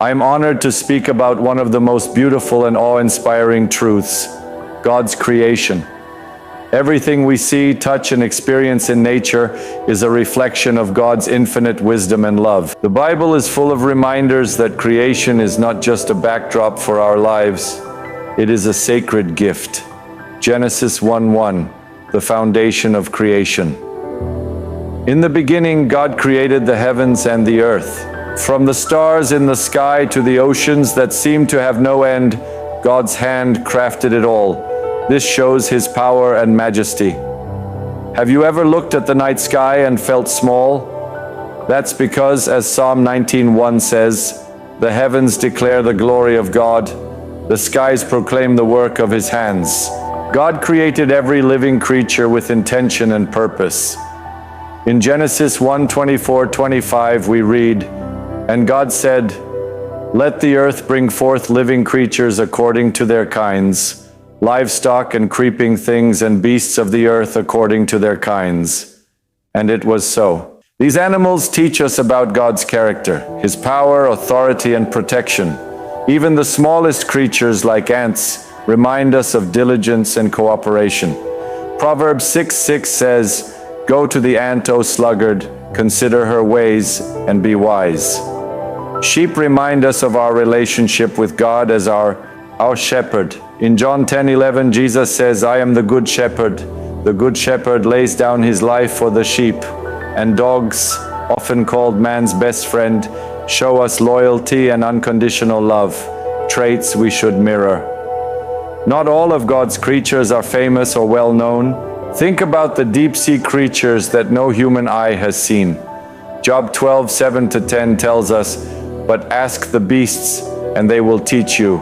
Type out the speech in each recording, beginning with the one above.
I am honored to speak about one of the most beautiful and awe-inspiring truths: God's creation. Everything we see, touch, and experience in nature is a reflection of God's infinite wisdom and love. The Bible is full of reminders that creation is not just a backdrop for our lives, it is a sacred gift. Genesis 1:1, the foundation of creation. In the beginning, God created the heavens and the earth. From the stars in the sky to the oceans that seem to have no end, God's hand crafted it all. This shows His power and majesty. Have you ever looked at the night sky and felt small? That's because, as Psalm 19:1 says, the heavens declare the glory of God, the skies proclaim the work of His hands. God created every living creature with intention and purpose. In Genesis 1:24-25 we read, "And God said, Let the earth bring forth living creatures according to their kinds, livestock and creeping things and beasts of the earth according to their kinds. And it was so." These animals teach us about God's character, His power, authority, and protection. Even the smallest creatures like ants remind us of diligence and cooperation. Proverbs 6:6 says, "Go to the ant, O sluggard, consider her ways and be wise." Sheep remind us of our relationship with God as our shepherd. In John 10:11, Jesus says, "I am the good shepherd. The good shepherd lays down his life for the sheep." And dogs, often called man's best friend, show us loyalty and unconditional love, traits we should mirror. Not all of God's creatures are famous or well known. Think about the deep-sea creatures that no human eye has seen. Job 12:7-10 tells us, "But ask the beasts, and they will teach you,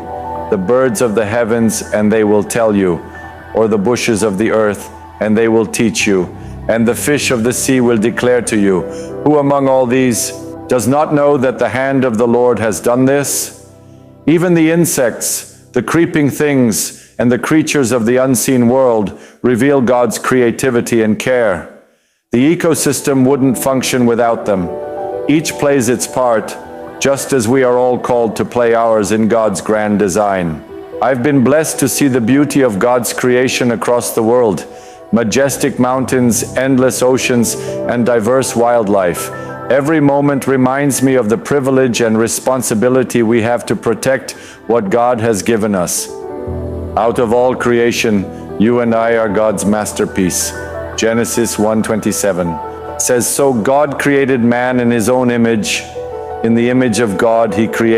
the birds of the heavens, and they will tell you, or the bushes of the earth, and they will teach you, and the fish of the sea will declare to you. Who among all these does not know that the hand of the Lord has done this?" Even the insects, the creeping things, and the creatures of the unseen world reveal God's creativity and care. The ecosystem wouldn't function without them. Each plays its part, just as we are all called to play ours in God's grand design. I've been blessed to see the beauty of God's creation across the world: majestic mountains, endless oceans, and diverse wildlife. Every moment reminds me of the privilege and responsibility we have to protect what God has given us. Out of all creation, you and I are God's masterpiece. Genesis 1:27 says, "So God created man in His own image. In the image of God He created